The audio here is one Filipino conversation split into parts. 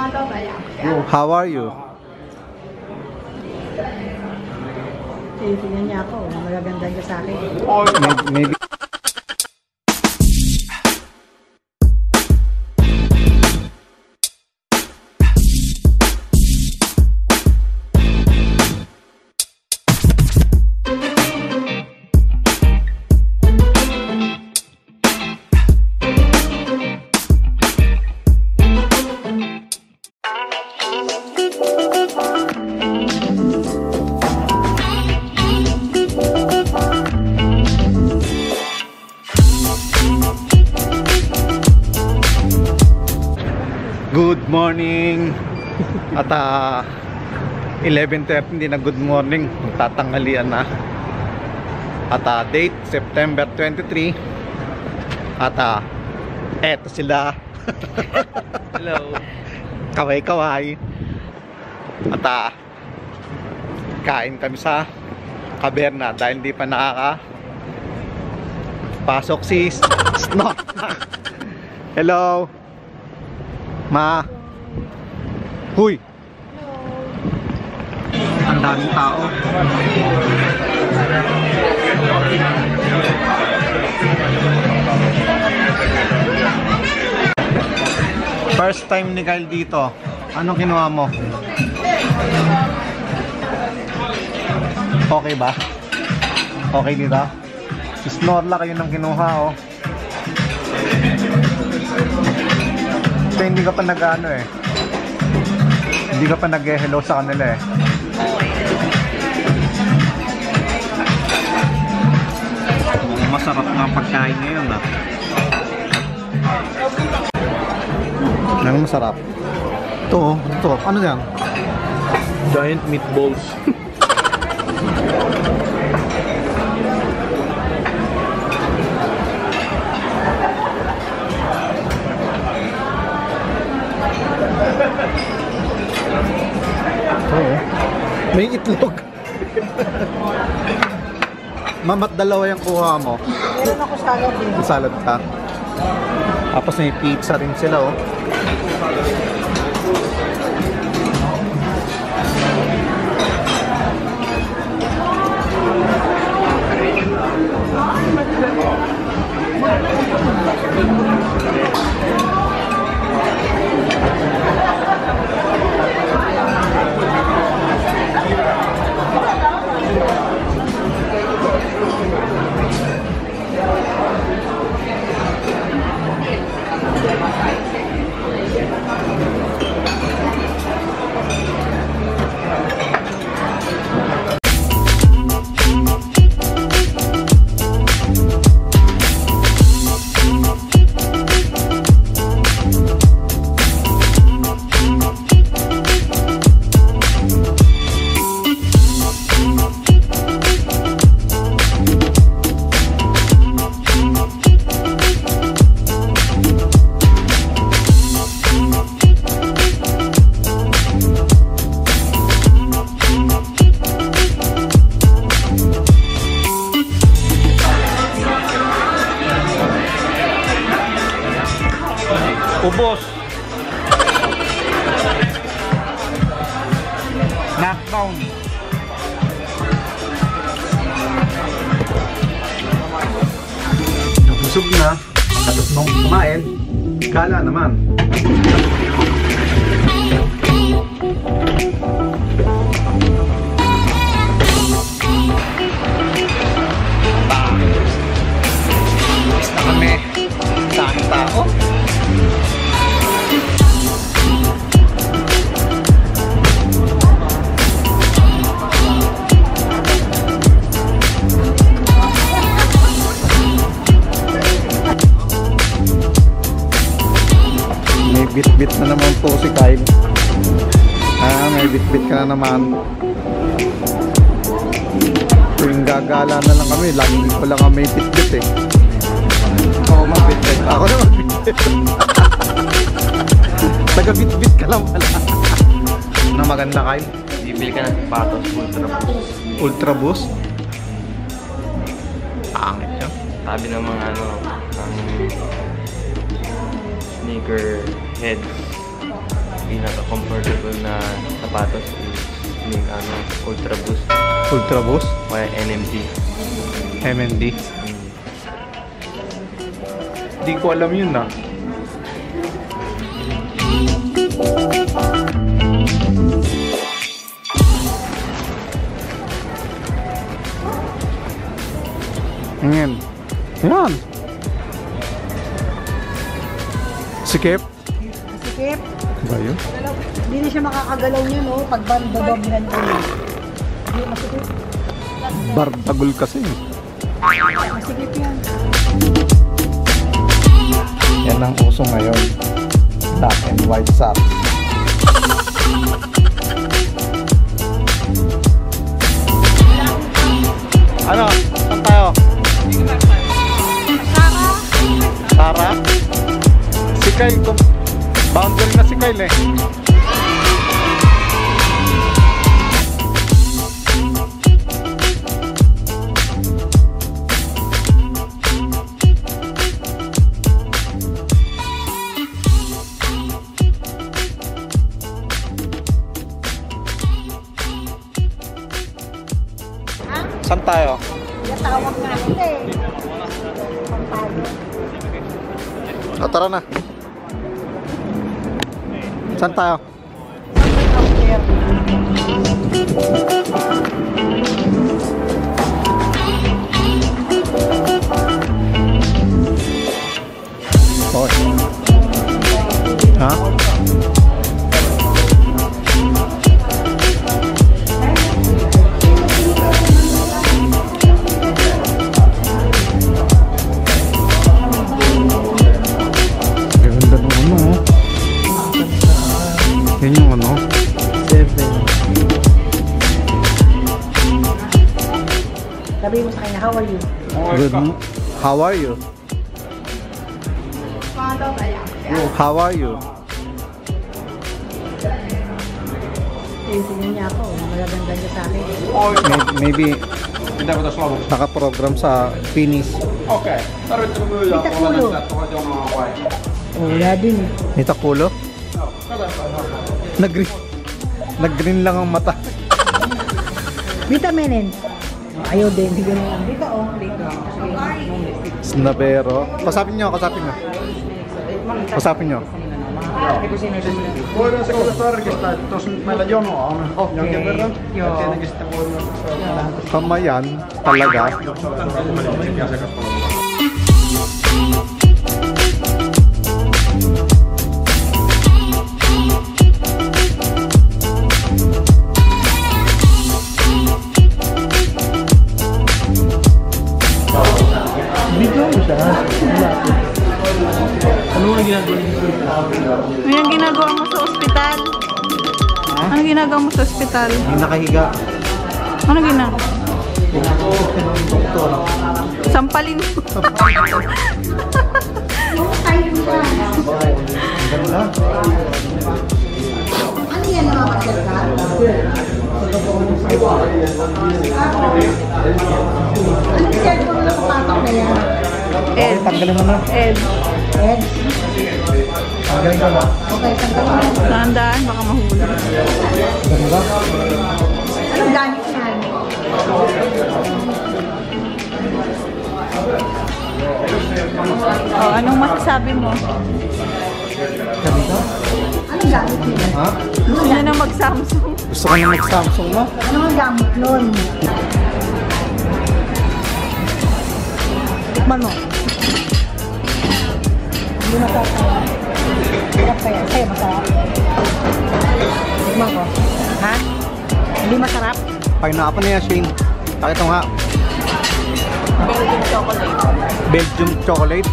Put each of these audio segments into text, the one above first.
How are you? Tingnan niya ako. Magaganda niya sa akin. Maybe. Good morning. At 11:30 hindi na good morning, magtatanghalian na. At date September 23. At eto sila. Hello. Kaway-kaway. At kain kami sa Caverna dahil hindi pa pasok si Snow. Hello. Ma. Huy. Ang daming tao. First time ni Kyle dito. Anong kinuha mo? Okay ba? Okay dito? Si Snorla kayo nang kinuha, oh. So, hindi ka pa nag-ano eh. Hindi ka pa nag-hello sa kanila eh. Masarap nga pagkain ngayon ah. Ano masarap? Ito, ito. Ano yan? Giant meatballs. Oo. May itlog. Mamat dalawa yung kuha mo. Meron ako salad din. Salad ka. Tapos may pizza rin sila, oh. Ubos. Knockdown. Nabusog na. Tapos nung kumain, kala naman. Basta kami. Saan tao? Bit-bit na naman po si Kyle. May bit-bit ka na naman. Tuwing gagala na lang kami, lagi ko lang kami bit-bit eh. Oo, mabit-bit. Ako naman bit-bit. Taga-bit-bit ka lang pala. Na maganda, Kyle? Bibili ka ng patos, Ultra Boost. Ultra Boost? Pangit yan. Sabi ng mga ng sneaker heads. pinaka-comfortable na sapatos is yung Ultra Boost Ultra Boost? o NMD. MND? Di ko alam yun na. Ngayon. Yan. Sikip? Sikip. Ba yun? Hindi na siya makakagalaw niyo, no? Pag badoblihan ko yun. Hindi, masikip. Barbagul kasi. Masikip yan. Yan ang uso ngayon. Black and white socks. Ano? Saan tayo? Tara? Si Kyle. Boundary na si Kyle eh. Saan tayo? Natawag nga kita eh. O, tara na. Saan tayo? Hoy. Ha? Yan yung ano? 7. Sabi mo sa kanya, how are you? Good. How are you? How are you? Tingnan niya ako, magaganda niya sa akin. Maybe nakaprogram sa Finis. Kita kulo. Oh, wala din eh. Nita kulo? Nag-green lang ang mata. Vitaminin. Ayaw din, hindi ganyan. Dito oh, dito. Snabero. Kasapin nyo. Kasapin nyo. Voidaan se kyllä tarkistaa, että tuossa nyt meillä jonoa on jonkin verran. Ja tietenkin sitten voi myös Kamayan talaga. Ano ang ginagawa niyo? Ano yung ginagawa mo sa ospital? Ano ginagawa mo sa ospital? Hindi nakahiga. Ano ginagawa? Sampalin mo. Ganda. Ano yan mga magkakita? Ano cellphone na papatok na yan? Okay, tanggalin mo na. Ed. Ed? Tanggalin ka ba? Okay, tanggalin mo. Tandaan, baka mahuli. Ganda. Anong gamit yan? Oh, anong masasabi mo? Ganda. Anong gamit yan? Ha? Gusto niya na mag-Samsung. Gusto ka na mag-Samsung mo? Anong ang gamit nun? Tikman mo. Hindi masarap. Sarap kaya. Sa'yo masarap. Tikman ko. Ha? Hindi masarap? Pineapple na yan, Shane. Pakita mo nga. Belgian chocolate. Belgium chocolate.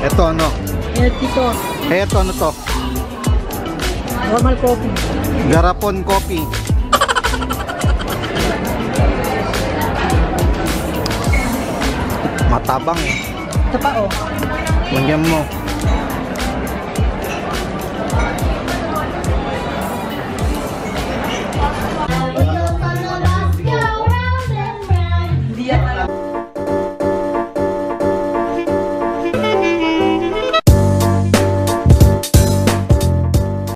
Ito ano? Healthy to. Ito ano to? Normal coffee. Garapon coffee. Matabang eh. Ito pa oh. Lagyan mo.